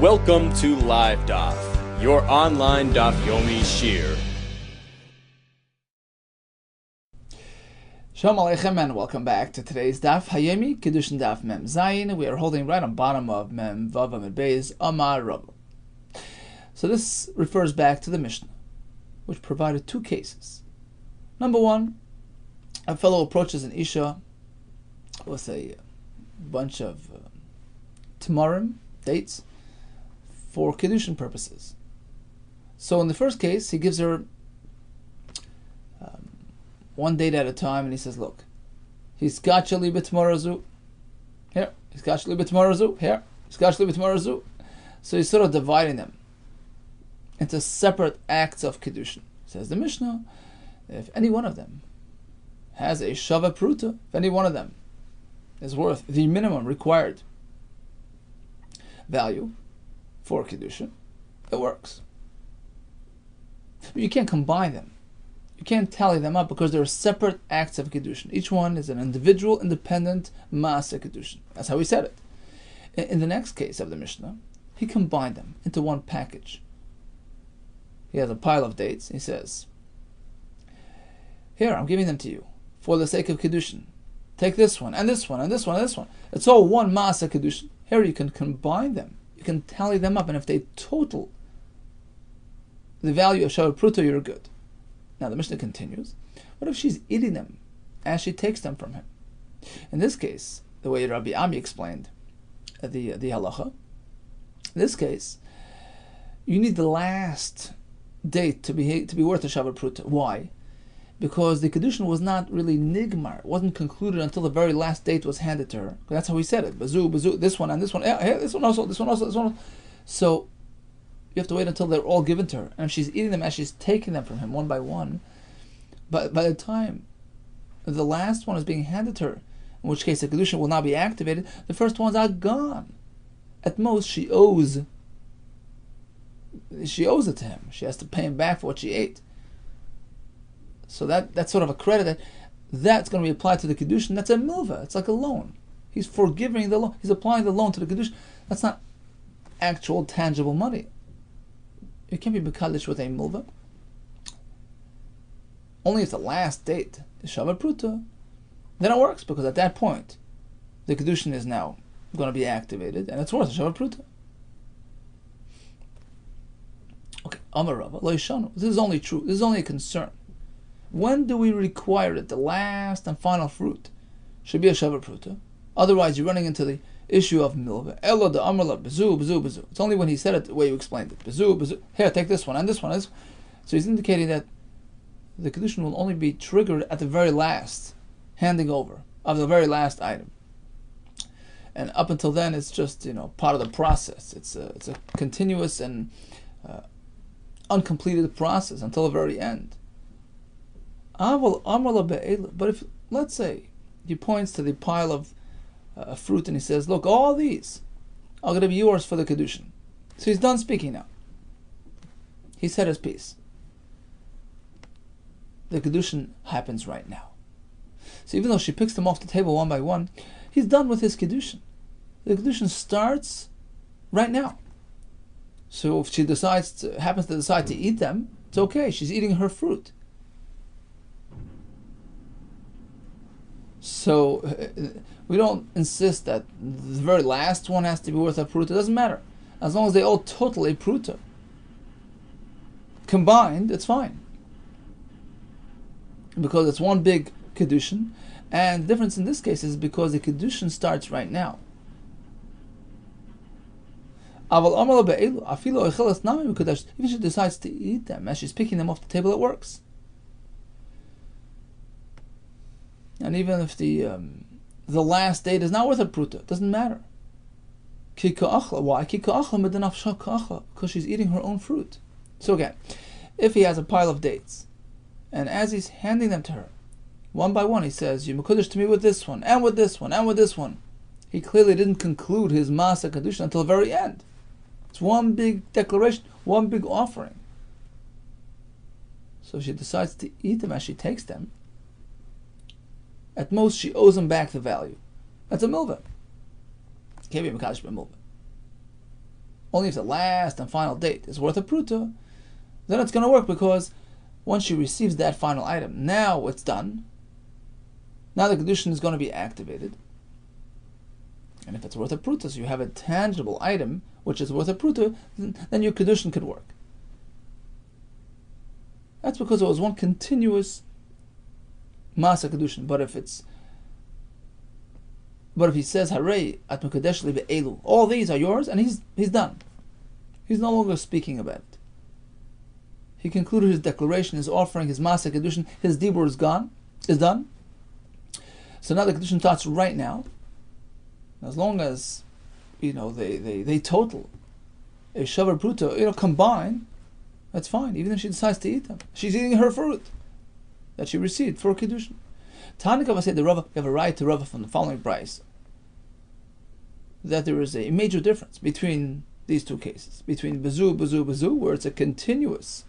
Welcome to Live DAF, your online DAF Yomi Shir. Shalom Aleichem and welcome back to today's DAF Hayemi KIDDUSHIN DAF Mem Zayin. We are holding right on bottom of Mem Vav Amid Beis Amar Rabba. So this refers back to the Mishnah, which provided two cases. Number one, a fellow approaches an Isha with a bunch of tamarim, dates, for Kiddushin purposes. So in the first case, he gives her one date at a time, and he says, look, he's gachali b'tmarazu, here, he's gachali b'tmarazu, here, he's gachali b'tmarazu. So he's sort of dividing them into separate acts of Kiddushin. Says the Mishnah, if any one of them has a shava pruta, if any one of them is worth the minimum required value for Kiddushin, it works. But you can't combine them. You can't tally them up because they're separate acts of Kiddushin. Each one is an individual, independent Maaseh Kiddushin. That's how he said it. In the next case of the Mishnah, he combined them into one package. He has a pile of dates. He says, here, I'm giving them to you for the sake of Kiddushin. Take this one, and this one, and this one, and this one. It's all one Maaseh Kiddushin. Here you can combine them. You can tally them up, and if they total the value of Shavah Pruta, you're good. Now the Mishnah continues. What if she's eating them as she takes them from him? In this case, the way Rabbi Ami explained the halacha, in this case, you need the last date to be worth a Shavah Pruta. Why? Because the Kiddushin was not really nigmar. It wasn't concluded until the very last date was handed to her. That's how he said it. Bazu, bazu, this one and this one. Yeah, this one also, this one also, this one also. So you have to wait until they're all given to her. And if she's eating them as she's taking them from him one by one, but by the time the last one is being handed to her, in which case the Kiddushin will not be activated, the first ones are gone. At most, she owes it to him. She has to pay him back for what she ate. So that's sort of a credit that's going to be applied to the Kiddushin. That's a milva. It's like a loan. He's forgiving the loan. He's applying the loan to the Kiddushin. That's not actual tangible money. You can't be Mekadesh with a milva. Only if the last date is Shavah Pruta, then it works, because at that point the Kiddushin is now going to be activated and it's worth a Shavah Pruta. Okay, Amar Rava, Lo Yishanu. This is only true. This is only a concern. When do we require that the last and final fruit should be a Shavah Pruta? Otherwise, you're running into the issue of milva. Elo de Amrla, bezu, bezu, bezu. It's only when he said it the way you explained it. Bezu, bezu. Here, take this one and this one. And this one. So he's indicating that the Kiddushin will only be triggered at the very last handing over of the very last item. And up until then, it's just part of the process. It's a continuous and uncompleted process until the very end. But if, let's say, he points to the pile of fruit and he says, look, all these are going to be yours for the Kiddushin. So he's done speaking now. He said his piece. The Kiddushin happens right now. So even though she picks them off the table one by one, he's done with his Kiddushin. The Kiddushin starts right now. So if she happens to decide to eat them, it's okay. She's eating her fruit. So we don't insist that the very last one has to be worth a pruta. It doesn't matter. As long as they all total a pruta. Combined, it's fine. Because it's one big Kiddushin. And the difference in this case is because the Kiddushin starts right now. Even if she decides to eat them as she's picking them off the table, it works. And even if the last date is not worth a pruta, it doesn't matter. Why? Because she's eating her own fruit. So again, if he has a pile of dates, and as he's handing them to her, one by one, he says, you mekudesh to me with this one, and with this one, and with this one. He clearly didn't conclude his Maaseh Kiddushin until the very end. It's one big declaration, one big offering. So if she decides to eat them as she takes them, at most she owes him back the value. That's a milva. Can't be mekadesh by milva. only if the last and final date is worth a pruta, then it's going to work, because once she receives that final item, now it's done. Now the Kiddushin is going to be activated. And if it's worth a pruta, so you have a tangible item which is worth a pruta, then your Kiddushin could work. That's because it was one continuous Masa Kiddushin. But if he says, Harei at Mukadesh li be'elu, all these are yours, and he's done. He's no longer speaking about it. He concluded his declaration, his offering, his Masa Kiddushin, his Dibur is done. So now the Kiddushin starts right now. As long as, they total a Shavar Pruta, combine, that's fine, even if she decides to eat them. She's eating her fruit that she received for Kiddushin. Tanakava said we have a right to Rava from the following price, that there is a major difference between these two cases, between Bezu, where it's a continuous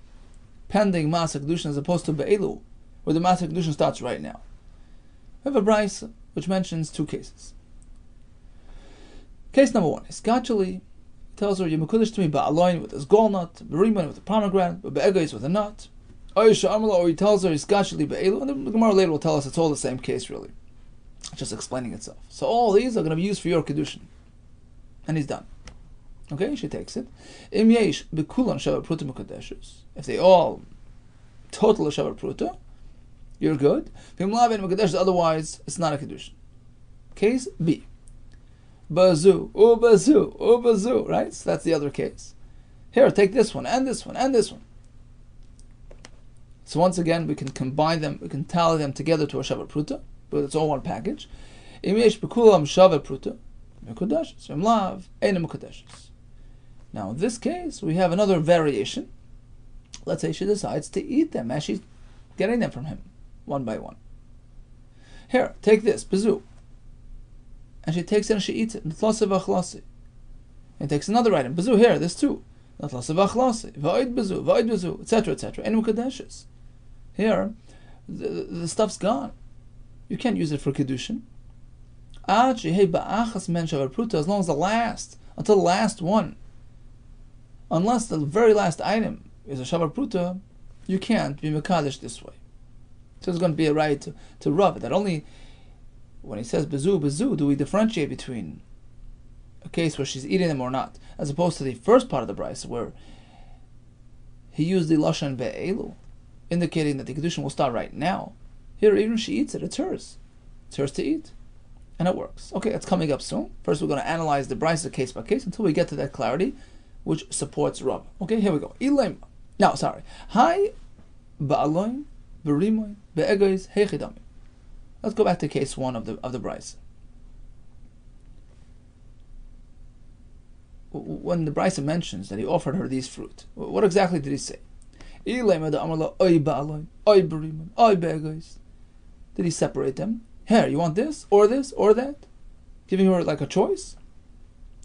pending Masa Kiddushin, as opposed to Be'elu, where the Masa Kiddushin starts right now. We have a brisa which mentions two cases. Case number one is Gachali tells her, Yemukudish to me ba'aloin with his gall nut, b'riman with a pomegranate, be'egais with a nut. Or he tells her he's Gachali be'elu, and the Gemara later will tell us it's all the same case, really. It's just explaining itself. So all these are going to be used for your Kiddushin. And he's done. Okay, she takes it. Im yesh bekulan shavar pruta mukadeshes. If they all total a shavar pruta, you're good. Otherwise, it's not a Kiddushin. Case B. Bazu, right? So that's the other case. Here, take this one, and this one, and this one. So once again, we can combine them, we can tally them together to a Shavar Pruta, but it's all one package. Imiyesh bekulam Shavar Pruta, Mekudashes, Remlav, Eina Mekudashes. Now, in this case, we have another variation. Let's say she decides to eat them as she's getting them from him, one by one. Here, take this, Bazu. And she takes it and she eats it. And takes another item. Bazu, here, this too. Va'id bazu, etc. And mukadeshes. Here, the stuff's gone. You can't use it for Kiddushin. As long as until the last one. Unless the very last item is a Shavar Pruta, you can't be Mekadesh this way. So there's going to be a right to Rav. That only when he says Bezu, do we differentiate between a case where she's eating them or not, as opposed to the first part of the Bryce, where he used the Lashon Be'elu, indicating that the Kiddushin will start right now. Here, even if she eats it, it's hers. It's hers to eat. And it works. Okay, that's coming up soon. First, we're going to analyze the Bryce case by case until we get to that clarity, which supports Rav. Okay, here we go. Hi, Ba'aloin, Berimoin, Be'egais, Hechidami. Let's go back to case 1 of the Bryce. When the Bryce mentions that he offered her these fruit, what exactly did he say? Did he separate them? Here, you want this or that? Giving her like a choice?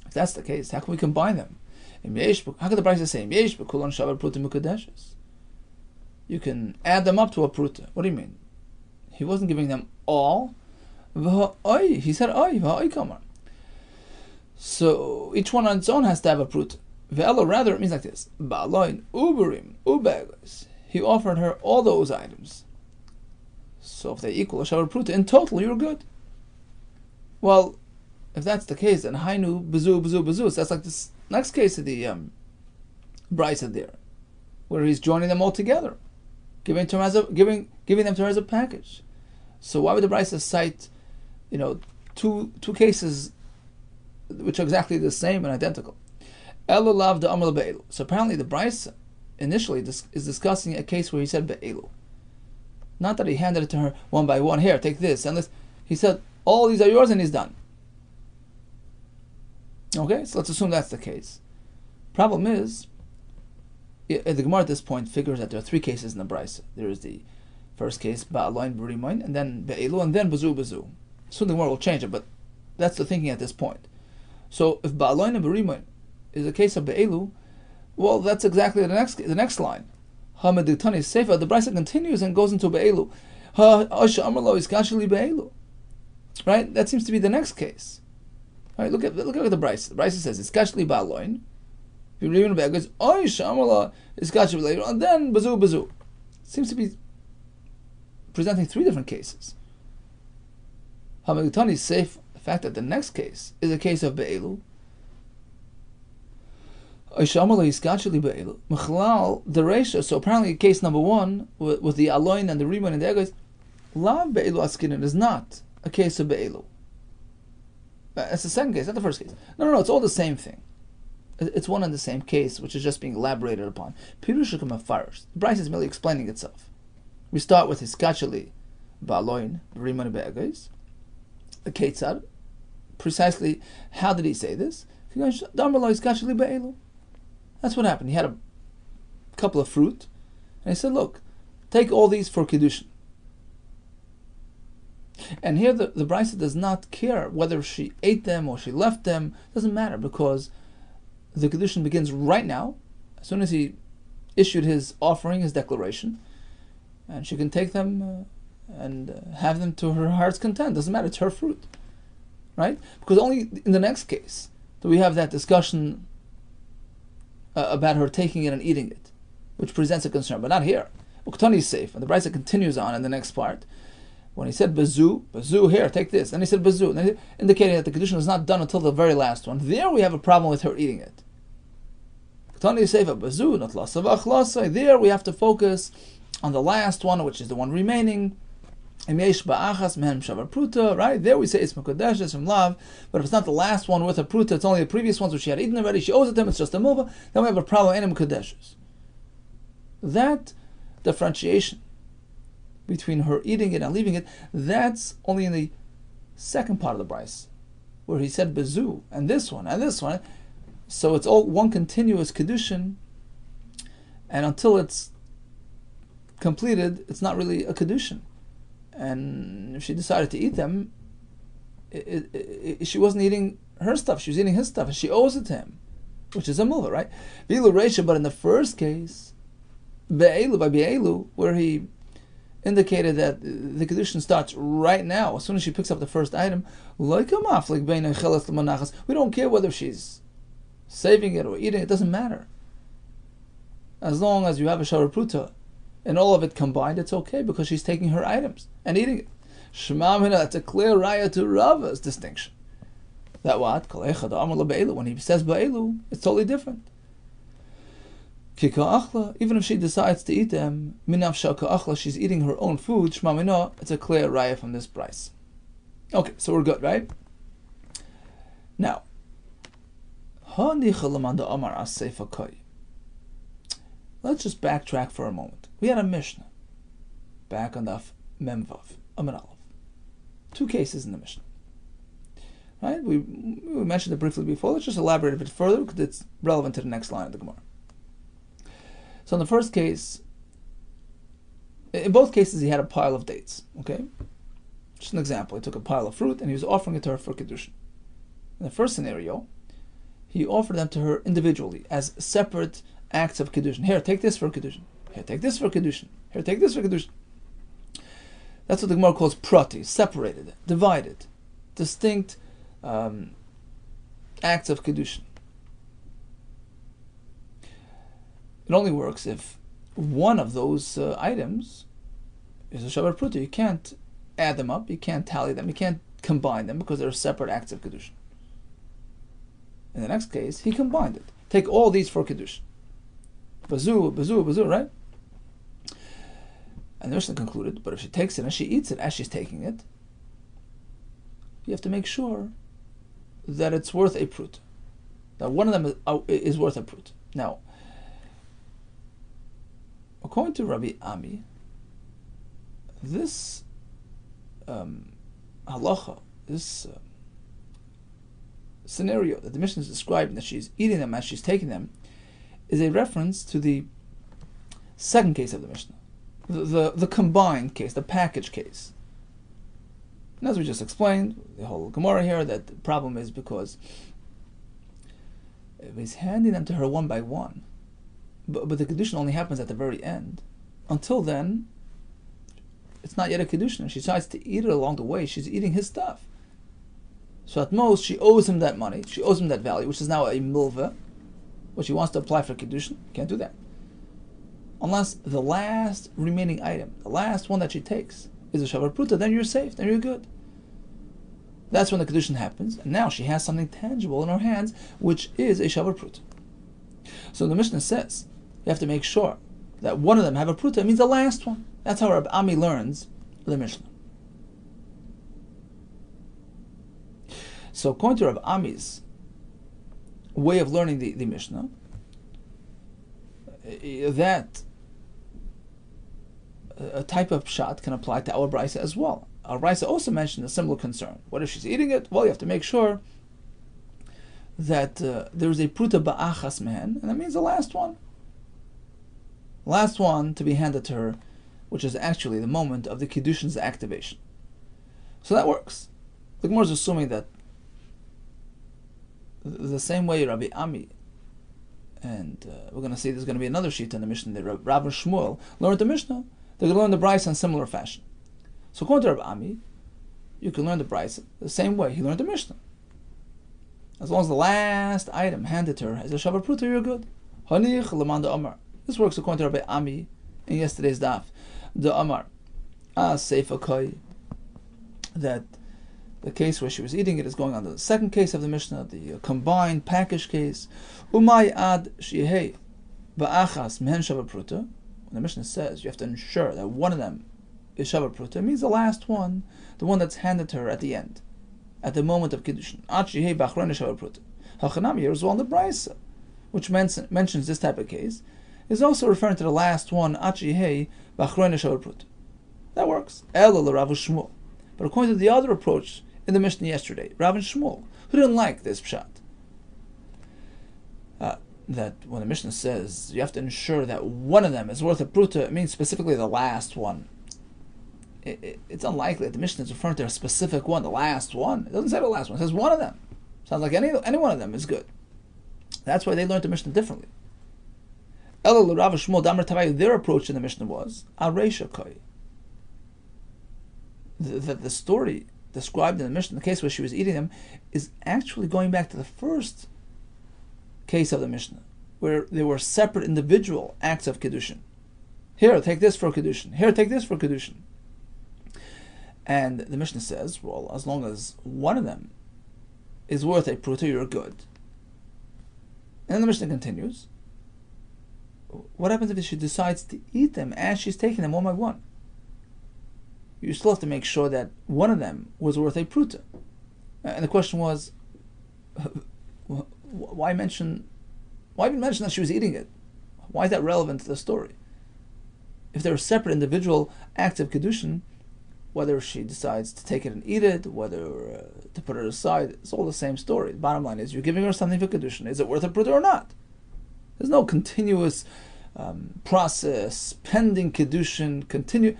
If that's the case, how can we combine them? How can the Bryce say, you can add them up to a pruta? What do you mean? He wasn't giving them all. He said, so each one on its own has to have a pruta. Rather, it means like this. He offered her all those items. So if they equal a shavar pruta, in total, you're good. Well, if that's the case, then hainu bezu. So that's like this next case of the Bryce there, where he's joining them all together, giving them to her as a package. So why would the Bryce cite, two cases which are exactly the same and identical? So apparently the Bryce initially is discussing a case where he said be'elu. Not that he handed it to her one by one. Here, take this and this. He said, all these are yours, and he's done. Okay, so let's assume that's the case. Problem is, the Gemara at this point figures that there are 3 cases in the Bryce. There is the first case, ba'aloin b'rimoin, and then be'elu, and then bezu. Soon the Gemara will change it, but that's the thinking at this point. So if ba'aloin and b'rimoin is a case of be'elu, well, that's exactly the next line. Hamaditani Sefer, the Bryce continues and goes into be'elu. Ha'asha is kashali be'elu. Right? That seems to be the next case. All right, look at the Bryce. The Bryce says it's kashli ba'aloin, And then bazu. Seems to be presenting three different cases. Hamiltoni is safe. The fact that the next case is a case of be'elu. So apparently case number one with the aloin and the riman and the egos, lav be'elu askinin is not a case of be'elu. It's the second case, not the first case. No, it's all the same thing. It's one and the same case, which is just being elaborated upon. Pirushim afarish. The Bryce is merely explaining itself. We start with hiskachali ba'aloin riman be'egos. The ketzad. Precisely, how did he say this? That's what happened. He had a couple of fruit, and he said, "Look, take all these for kiddushin." And here the Brisa does not care whether she ate them or she left them. It doesn't matter, because the kiddushin begins right now, as soon as he issued his offering, his declaration, and she can take them and have them to her heart's content. Doesn't matter. It's her fruit, right? Because only in the next case do we have that discussion about her taking it and eating it, which presents a concern, but not here. Uktani is safe, and the Brisa continues on in the next part. When he said bazu, here, take this, and he said bazu, indicating that the kiddushin is not done until the very last one. There we have a problem with her eating it. Uktani is safe, bazu, not lasavach. There we have to focus on the last one, which is the one remaining. Right? There we say it's Mekodesh, it's from love, but if it's not the last one with a pruta, it's only the previous ones which she had eaten already, she owes it to him, it's just a mulva, then we have a problem in Mekodeshes. That differentiation between her eating it and leaving it, that's only in the second part of the Bryce, where he said bezu, and this one, and this one. So it's all one continuous Kiddushin, and until it's completed, it's not really a Kiddushin. And if she decided to eat them, she wasn't eating her stuff, she was eating his stuff, and she owes it to him, which is a mulva, right? But in the first case, be'elu, where he indicated that the Kiddushin starts right now, as soon as she picks up the first item, we don't care whether she's saving it or eating it, doesn't matter. As long as you have a Shara Pruta, and all of it combined, it's okay, because she's taking her items and eating it. That's a clear raya to Rava's distinction. That what? When he says ba'elu, it's totally different. Even if she decides to eat them, she's eating her own food, it's a clear raya from this price. Okay, so we're good, right? Now, let's just backtrack for a moment. We had a Mishnah back on DAF Memvav, Amar Aleph. Two cases in the Mishnah. Right? We mentioned it briefly before. Let's just elaborate a bit further because it's relevant to the next line of the Gemara. So in the first case, in both cases he had a pile of dates. Okay? Just an example. He took a pile of fruit and he was offering it to her for Kiddushin. In the first scenario, he offered them to her individually as separate acts of Kiddushin. Here, take this for Kiddushin. Here, take this for Kiddushin. Here, take this for Kiddushin. That's what the Gemara calls prati, separated, divided, distinct acts of Kiddushin. It only works if one of those items is a Shavar Pruta. You can't add them up, you can't tally them, you can't combine them because they're separate acts of Kiddushin. In the next case, he combined it. Take all these for Kiddushin. Bazu, right? And the Mishnah concluded, but if she takes it and she eats it as she's taking it, you have to make sure that it's worth a prut. That one of them is worth a prut. Now, according to Rabbi Ami, this halacha, this scenario that the Mishnah is describing, that she's eating them as she's taking them, is a reference to the second case of the Mishnah, the combined case, the package case. And as we just explained, the whole Gemara here, that the problem is because if he's handing them to her one by one, but the Kiddushin only happens at the very end. Until then, it's not yet a Kiddushin. She decides to eat it along the way. She's eating his stuff. So at most, she owes him that money. She owes him that value, which is now a milva. which he wants to apply for Kiddushin, you can't do that. Unless the last remaining item, the last one that she takes, is a Shavar Pruta, then you're safe, then you're good. That's when the Kiddushin happens, and now she has something tangible in her hands, which is a Shavar Pruta. So the Mishnah says, you have to make sure that one of them have a Pruta, it means the last one. That's how Rabbi Ami learns the Mishnah. So according to Rabbi Ami's way of learning the Mishnah, that a type of pshat can apply to our brisa as well. Our brisa also mentioned a similar concern. What if she's eating it? Well, you have to make sure that there is a pruta ba'achas mehen, and that means the last one. Last one to be handed to her, which is actually the moment of the Kiddushin's activation. So that works. The Gemara is assuming that the same way Rabbi Ami, and we're going to see there's going to be another sheet in the Mishnah that Rav and Shmuel learned the Mishnah, they're going to learn the Brisa in similar fashion. So according to Rabbi Ami, you can learn the Brisa the same way he learned the Mishnah. As long as the last item handed to her is a Shavar Pruta, you're good. Hanich l'man da'amar. This works according to Rabbi Ami in yesterday's DAF. Da'amar. Seifa koi. That the case where she was eating it is going on to the second case of the Mishnah, the combined package case. Umay ad shihei ba'achas mehen Shavar Pruta. When the Mishnah says you have to ensure that one of them is Shavar Pruta, it means the last one, the one that's handed to her at the end, at the moment of Kiddushin. Ad shihei b'achron Shavar Pruta. Hachanami here is well in the Brisa, which mentions this type of case, is also referring to the last one, Ad shihei b'achron Shavar Pruta. That works. Ela l'Rav Shmuel. But according to the other approach in the Mishnah yesterday, Rav and Shmuel, who didn't like this pshat, that when the Mishnah says you have to ensure that one of them is worth a pruta, it means specifically the last one. It's unlikely that the Mishnah is referring to a specific one, the last one. It doesn't say the last one, it says one of them. Sounds like any one of them is good. That's why they learned the Mishnah differently. Elul Rav Shmuel Damar Tavai, their approach in the Mishnah was Areisha Koi. The story described in the Mishnah, the case where she was eating them, is actually going back to the first case of the Mishnah, where there were separate individual acts of Kiddushin. Here, take this for Kiddushin. Here, take this for Kiddushin. And the Mishnah says, well, as long as one of them is worth a pruta, you're good. And then the Mishnah continues, what happens if she decides to eat them as she's taking them one by one? You still have to make sure that one of them was worth a pruta. And the question was, why even mention that she was eating it? Why is that relevant to the story? If there are separate individual acts of Kiddushin, whether she decides to take it and eat it, whether to put it aside, it's all the same story. The bottom line is, you're giving her something for Kiddushin. Is it worth a pruta or not? There's no continuous process, pending Kiddushin,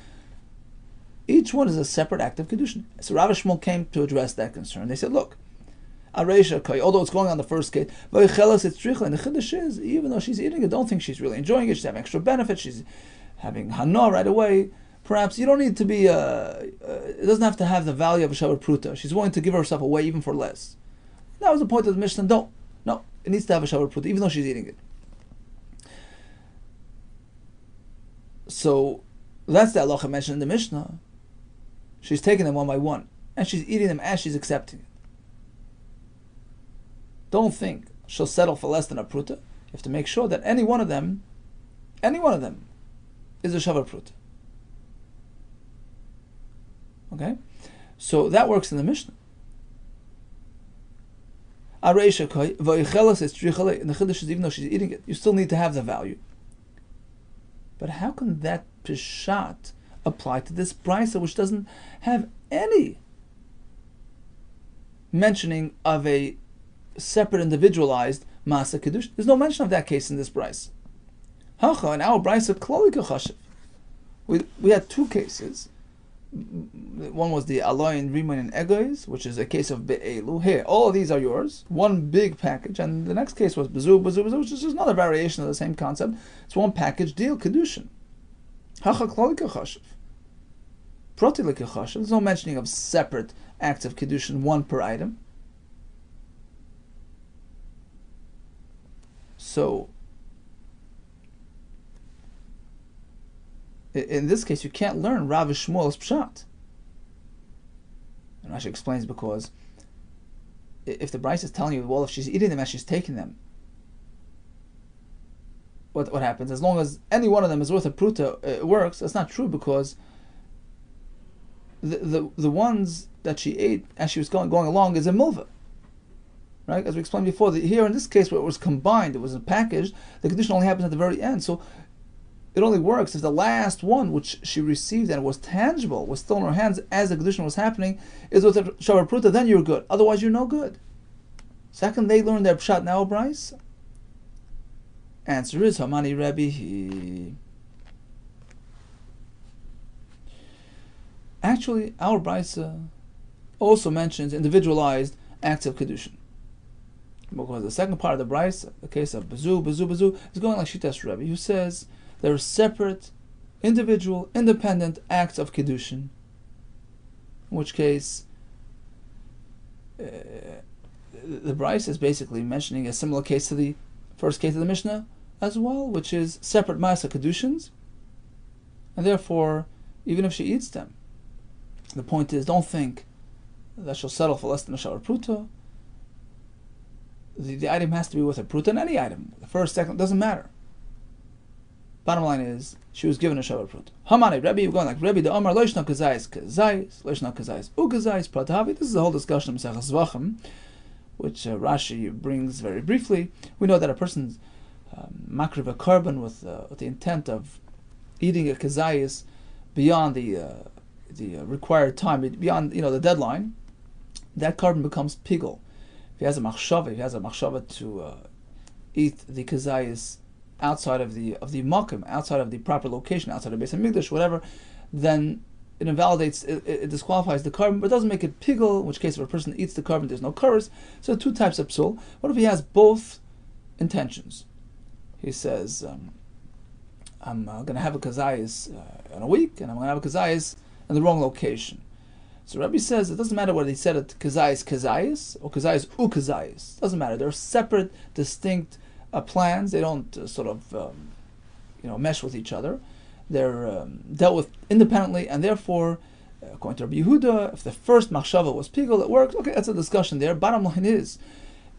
Each one is a separate act of Kiddushin. So Rav Shmuel came to address that concern. They said, look, Areisha Kai, although it's going on the first case, and the Chiddush is, even though she's eating it, don't think she's really enjoying it, she's having extra benefits, she's having Hana right away. Perhaps you don't need to be, it doesn't have to have the value of a Shavar Pruta. She's willing to give herself away even for less. That was the point of the Mishnah. No, it needs to have a Shavar Pruta, even though she's eating it. So, that's the halacha mentioned in the Mishnah. She's taking them one by one, and she's eating them as she's accepting it. Don't think she'll settle for less than a pruta. You have to make sure that any one of them is a shavar pruta. Okay? So that works in the Mishnah. Areisha Koi, Va'ichelas is Trichale, and the Chiddush is, even though she's eating it, you still need to have the value. But how can that Peshat apply to this brisa, which doesn't have any mentioning of a separate individualized Masa Kiddush? There's no mention of that case in this brisa. Hacha, in our brisa, Klali Kachashiv. We had two cases. One was the Aloyin, Riman, and Egois, which is a case of Be'elu. Here, all of these are yours. One big package. And the next case was Bezu, which is just another variation of the same concept. It's one package deal, Kiddushin. Hacha Klali Kachashiv. Proti Kachashiv. There's no mentioning of separate acts of Kiddushin, one per item. So, in this case, you can't learn Rav Shmuel's pshat. And Rashi explains because if the Bryce is telling you, well, if she's eating them as she's taking them, what happens? As long as any one of them is worth a pruta, it works. That's not true, because the ones that she ate as she was going along is a milva, right? As we explained before, here in this case where it was combined, it was a package, the condition only happens at the very end. So it only works if the last one which she received and was tangible, was still in her hands as the condition was happening, is with a shavar pruta, then you're good. Otherwise you're no good. So how can they learn their pshat now, Bryce? Answer is Hamani Rebbe. Actually, our Brisa also mentions individualized acts of Kiddushin. Because the second part of the Brisa, the case of Bezu, is going like Shitas Rebbe, who says there are separate, individual, independent acts of Kiddushin. In which case, the Brisa is basically mentioning a similar case to the first case of the Mishnah as well, which is separate Ma'aseh Keddushins, and therefore, even if she eats them, the point is, don't think that she'll settle for less than a shavar pruta. The item has to be with a pruta, and any item, the first, second, doesn't matter. Bottom line is, she was given a shavar pruta. Hamani, Rebbe, you're going like Rebbe, the Omar, Loishna Kazayis, Loishna Kazayis, Ugazayis, Pratavi. This is the whole discussion of Mesechus Zvachim, which Rashi brings very briefly. We know that a person's makriv a carbon with the intent of eating a kazayis beyond the required time, beyond the deadline, that carbon becomes pigul. If he has a machshava to eat the kazayis outside of the makim, outside of the proper location, outside of Beis Hamikdash, whatever, then it invalidates, it disqualifies the carbon, but it doesn't make it pigul, in which case if a person eats the carbon, there's no chorus. So two types of psul. What if he has both intentions? He says, I'm going to have a kazayis in a week, and I'm going to have a kazayis in the wrong location. So Rabbi says it doesn't matter whether he said it kazayis or kazayis ukazayis. It doesn't matter. They're separate, distinct plans. They don't mesh with each other. They're dealt with independently, and therefore, according to Rabbi Yehuda, if the first machshava was pigul, it works. Okay, that's a discussion there. Bottom line is,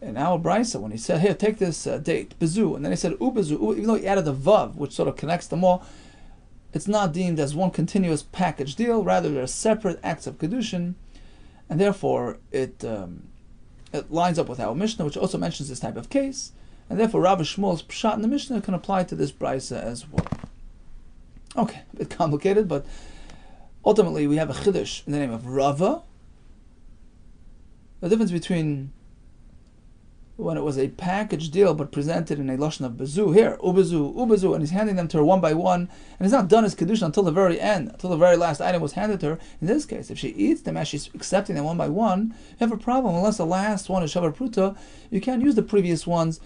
in our brisa, when he said, here, take this date, bezu, and then he said ubezu, even though he added the vav, which sort of connects them all, it's not deemed as one continuous package deal. Rather, they're separate acts of kedushin, and therefore it lines up with our Mishnah, which also mentions this type of case, and therefore Rav Shmuel's pshat in the Mishnah can apply to this brisa as well. Okay, a bit complicated, but ultimately we have a chiddush in the name of Rava. The difference between when it was a package deal but presented in a lashon of bezu, here, ubezu, and he's handing them to her one by one, and he's not done his kedushin until the very end, until the very last item was handed to her. In this case, if she eats them as she's accepting them one by one, you have a problem. Unless the last one is shavar pruta, you can't use the previous ones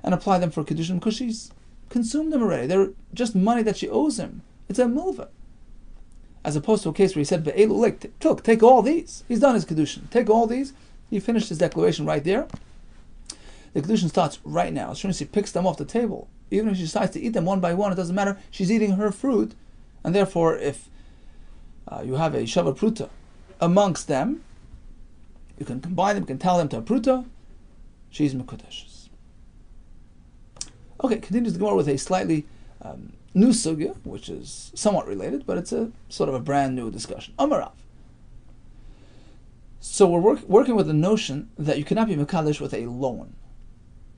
and apply them for kedushin because she's consumed them already. They're just money that she owes him. It's a milva. As opposed to a case where he said, look, take all these. He's done his kedushin. Take all these. He finished his declaration right there. The kedushin starts right now. As soon as she picks them off the table, even if she decides to eat them one by one, it doesn't matter. She's eating her fruit, and therefore, if you have a shavar pruta amongst them, you can combine them, you can tell them to a pruta. She's mekudeshes. Okay, continues the Gemara with a slightly new sugya, which is somewhat related, but it's a sort of a brand new discussion. Amarav. So we're working with the notion that you cannot be mekadesh with a loan.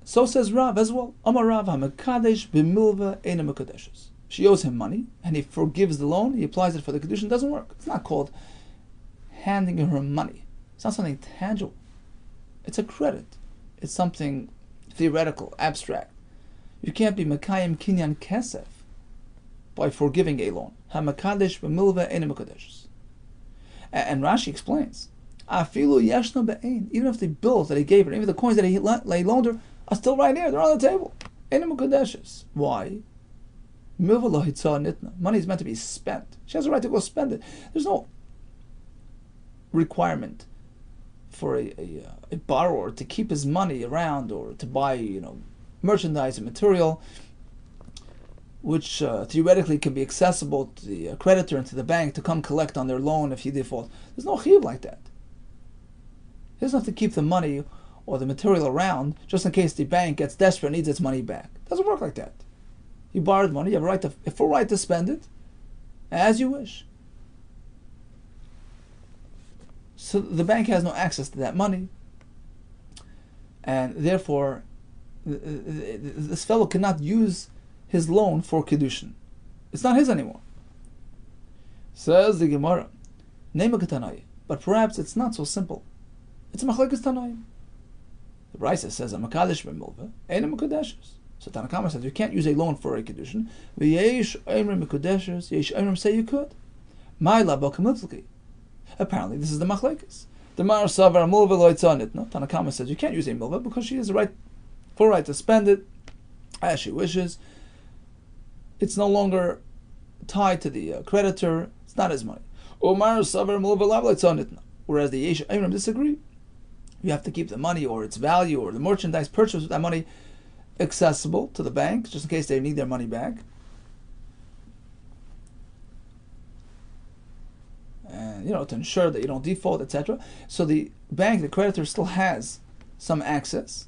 So says Rav as well. Amarav ha-mekadesh b'milva eina mekadeshes. She owes him money, and he forgives the loan. He applies it for the kedushin. It doesn't work. It's not called handing her money. It's not something tangible. It's a credit. It's something theoretical, abstract. You can't be mekayim kinyan kesef by forgiving a loan. Ha-mekadesh b'milva eina mekadeshes. And Rashi explains, afilu yeshna be'ein. Even if the bills that he gave her, even the coins that he loaned her, are still right here. They're on the table. Eina mekadeshes. Why? Milva lo hitzah nitna. Money is meant to be spent. She has a right to go spend it. There's no requirement for a borrower to keep his money around or to buy, merchandise and material, which theoretically can be accessible to the creditor and to the bank to come collect on their loan if he defaults. There's no chiyuv like that. He doesn't have to keep the money or the material around just in case the bank gets desperate and needs its money back. It doesn't work like that. You borrowed money, you have a full right to spend it as you wish. So the bank has no access to that money, and therefore this fellow cannot use his loan for kiddushin. It's not his anymore. Says the Gemara, but perhaps it's not so simple. It's a machlekes tanoim. The Brisa says a makadesh b'milveh, ein a mekudeshes. So Tanna Kamma says you can't use a loan for a kiddushin. V'yesh oimrim mekudeshes, yesh oimrim say you could. Ma'ila b'kamilvki. Apparently this is the machlekes. The Mar Savar milveh lo yitzanit. No, Tanna Kamma says you can't use a milveh because she has the full right to spend it as she wishes. It's no longer tied to the creditor. It's not his money. Whereas the Yesh Ayrim disagree. You have to keep the money or its value or the merchandise purchased with that money accessible to the bank, just in case they need their money back. And to ensure that you don't default, etc. So the bank, the creditor, still has some access,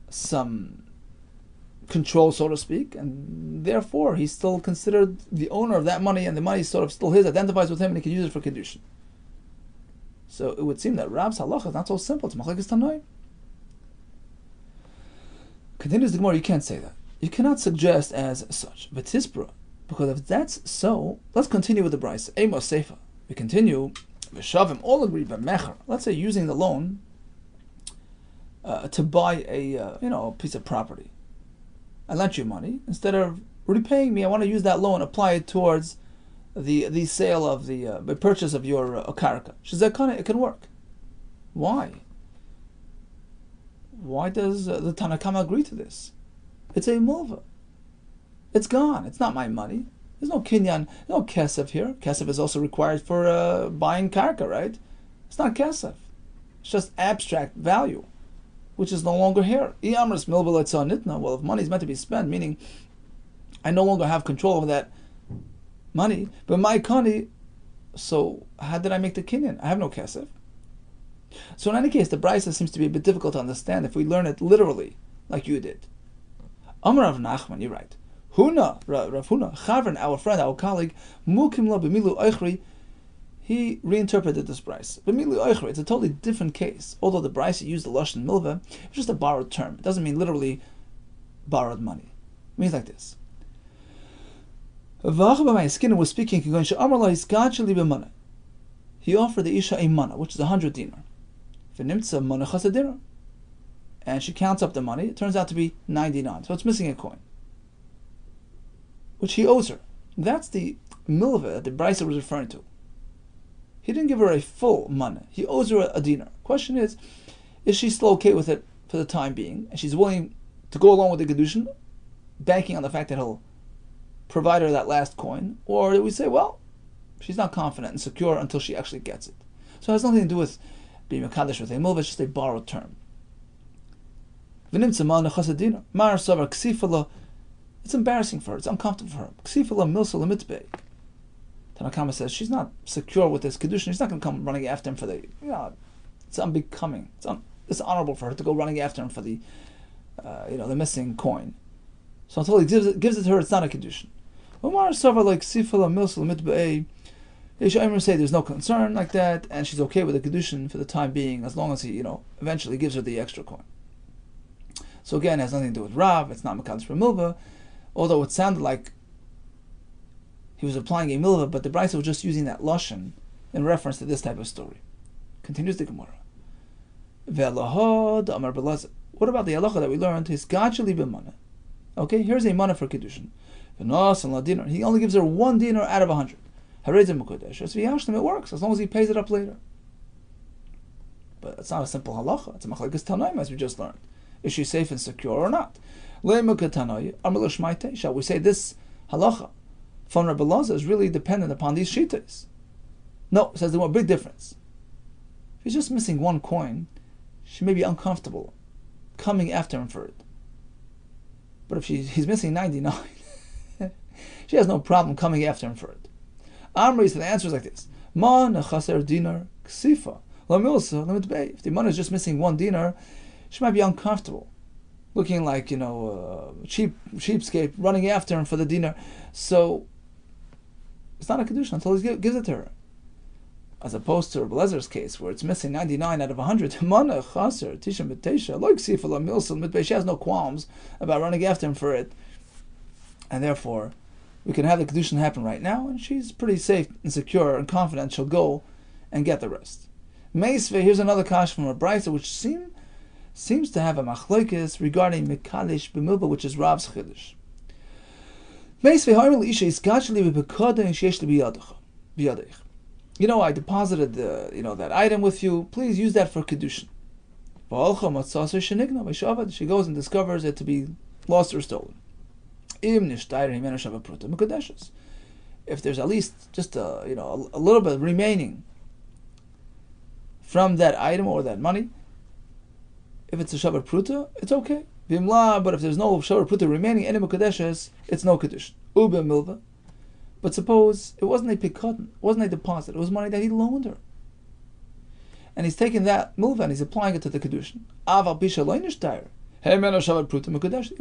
some control, so to speak, and therefore he's still considered the owner of that money, and the money is sort of still his, identifies with him, and he can use it for kiddushin. So it would seem that Rab's halacha is not so simple. It's machlekes tanoim. Continues the Gemara, you can't say that. You cannot suggest as such. But tispra, because if that's so, let's continue with the Brisa. Amos Seifa. We continue. V'shavim all agree b'mecher. Let's say using the loan to buy a piece of property. I lent you money. Instead of repaying me, I want to use that loan, apply it towards the sale of the purchase of your karka. Shizakana, it can work. Why? Why does the Tanna Kamma agree to this? It's a milva. It's gone. It's not my money. There's no kinyan, no kesef here. Kesef is also required for buying karka, right? It's not kesef. It's just abstract value, which is no longer here. Well, if money is meant to be spent, meaning I no longer have control over that money, but my kani, so how did I make the kinyan? I have no kesef. So in any case, the Brisa seems to be a bit difficult to understand if we learn it literally, like you did. Amar Rav Nachman, you're right. Huna, Rav Huna, Chavran, our friend, our colleague, Mukim lo b'milu oichri, he reinterpreted this Brisa. B'milu oichri, it's a totally different case. Although the Brisa used the lashon milva, it's just a borrowed term. It doesn't mean literally borrowed money. It means like this. V'achav was speaking, he offered the Isha a mana, which is 100 dinar. V'nimtza mana chasad dinar. And she counts up the money. It turns out to be 99. So it's missing a coin, which he owes her. That's the milva that the Brisa was referring to. He didn't give her a full mana. He owes her a dinar. Question is she still okay with it for the time being? And she's willing to go along with the kiddushin, banking on the fact that he'll provide her that last coin? Or do we say, well, she's not confident and secure until she actually gets it? So it has nothing to do with being a kaddish with a milva. It's just a borrowed term. It's embarrassing for her. It's uncomfortable for her. Tanna Kamma says she's not secure with this kiddushin. She's not going to come running after him for the. It's unbecoming. It's dishonorable for her to go running after him for the, the missing coin. So until he gives it to her, it's not a kiddushin. Say there's no concern like that, and she's okay with the kiddushin for the time being, as long as he, eventually gives her the extra coin. So again, it has nothing to do with Rav. It's not mekadosh b'milva, although it sounded like he was applying a milva, but the Brisa was just using that lashon in reference to this type of story. Continues the Gemara. What about the halacha that we learned? His gachali b'mana. Okay, here's a mana for kiddushin. He only gives her 1 dinar out of 100. It works as long as he pays it up later. But it's not a simple halacha. It's a machlekes tanoim, as we just learned. Is she safe and secure or not? Shall we say this halacha from Rabbi Yehuda is really dependent upon these shitas? No, it says there's a big difference. If he's just missing 1 coin, she may be uncomfortable coming after him for it. But if he's missing 99, she has no problem coming after him for it. Amri, so the answer is like this. Ma nechaser dinar ksifa. If the money is just missing 1 dinar, she might be uncomfortable, looking like, cheapskate, running after him for the dinar. So it's not a kedushin until he gives it to her. As opposed to Rabbi Lezer's case, where it's missing 99 out of 100. She has no qualms about running after him for it, and therefore we can have the kedushin happen right now, and she's pretty safe and secure and confident she'll go and get the rest. Meisve, here's another kash from a brisa which seems to have a machlokes regarding mikalish b'milba, which is Rav's chiddush. Meisve ha'imel isha iskachli b'pekada sheyesh b'yadech. I deposited that item with you. Please use that for kedushin. She goes and discovers it to be lost or stolen. If there's at least just a little bit remaining from that item or that money, if it's a shavar pruta, it's okay. But if there's no shavar pruta remaining, any mukadeshes, it's no kedushin. Ube milva. But suppose it wasn't a pikadon, it wasn't a deposit, it was money that he loaned her. And he's taking that milva and he's applying it to the kedushin. Aval pisha loinish tire. Even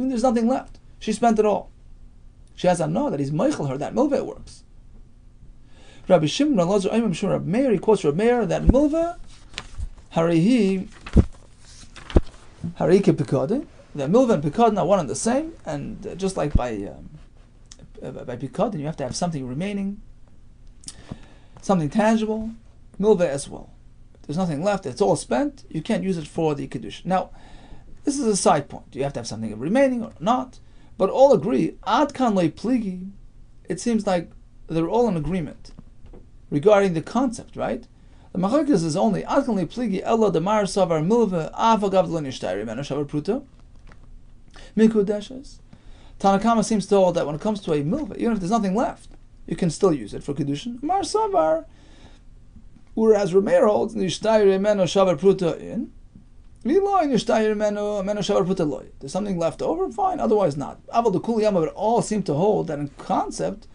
there's nothing left. She spent it all. She has to know that he's meichel her, that milva works. Rabbi Shimon, I'm sure Rabbi Meir, he quotes Rabbi Meir that milva, harihi pikadon. The milva and pikadon are one and the same, and just like by pikadon, you have to have something remaining, something tangible. Milva as well. If there's nothing left, it's all spent, you can't use it for the kedushin. Now, this is a side point. You have to have something remaining or not, but all agree, ad kan le pligi, it seems like they're all in agreement regarding the concept, right? The machlokes is only ad kan le pligi ella de mar savar milva avagav lo nishtayri mena shavar pruta mikudeshes. Tanakama seems to hold that when it comes to a milva, even if there's nothing left, you can still use it for kedushin. Mar savar, whereas Rameir holds nishtayri mena shavar pruta in. There's something left over, fine, otherwise not. But all seem to hold that in concept,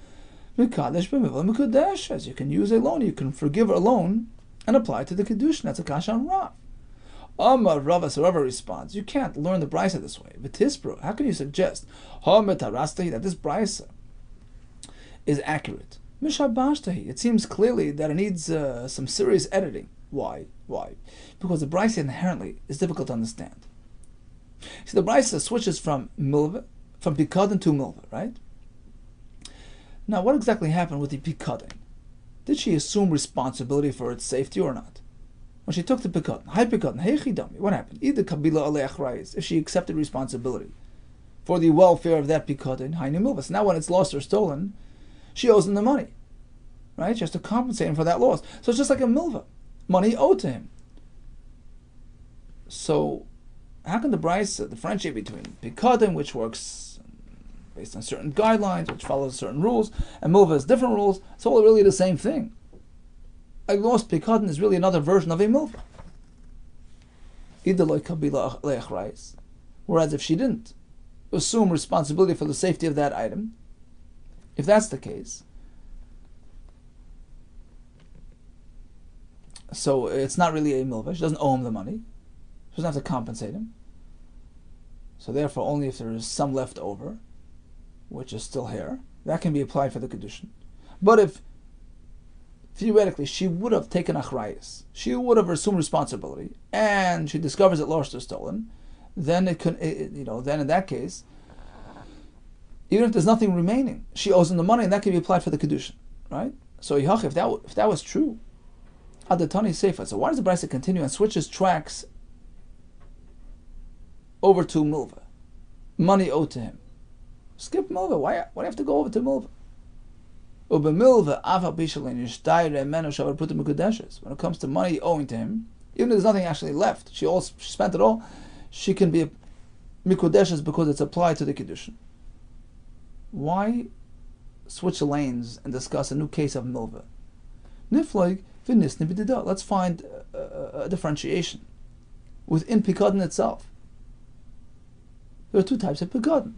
as you can use a loan, you can forgive a loan and apply it to the kedushin. That's a kash on Rav. Rav responds, you can't learn the brisa this way. V'tispro, how can you suggest that this brisa is accurate? It seems clearly that it needs some serious editing. Why? Because the brisa inherently is difficult to understand. See, the brisa switches from pikadon to milva, right? Now, what exactly happened with the pikadon? Did she assume responsibility for its safety or not? When she took the pikadon, what happened? Either kabila alei achrayis, if she accepted responsibility for the welfare of that pikadon, hainu milva. So now, when it's lost or stolen, she owes him the money, right? She has to compensate him for that loss. So it's just like a milva. Money owed to him. So, how can the brisa differentiate between pikadon, which works based on certain guidelines, which follows certain rules, and milva has different rules? It's all really the same thing. A lost pikadon is really another version of a milva. Whereas if she didn't assume responsibility for the safety of that item, if that's the case, so it's not really a milva. She doesn't owe him the money. She doesn't have to compensate him. So therefore, only if there is some left over, which is still here, that can be applied for the kedushin. But if theoretically she would have taken achrayis, she would have assumed responsibility, and she discovers it lost or stolen, then then in that case, even if there's nothing remaining, she owes him the money, and that can be applied for the kedushin, right? So if that was true, Adatani Seifa. So why does the brisa continue and switches tracks over to milva? Money owed to him. Skip milva. Why do you have to go over to milva? When it comes to money owing to him, even if there's nothing actually left, she spent it all, she can be mikudeshes because it's applied to the kedushin. Why switch lanes and discuss a new case of milva? Nifloig. Let's find a differentiation within pikadon itself. There are two types of pikadon.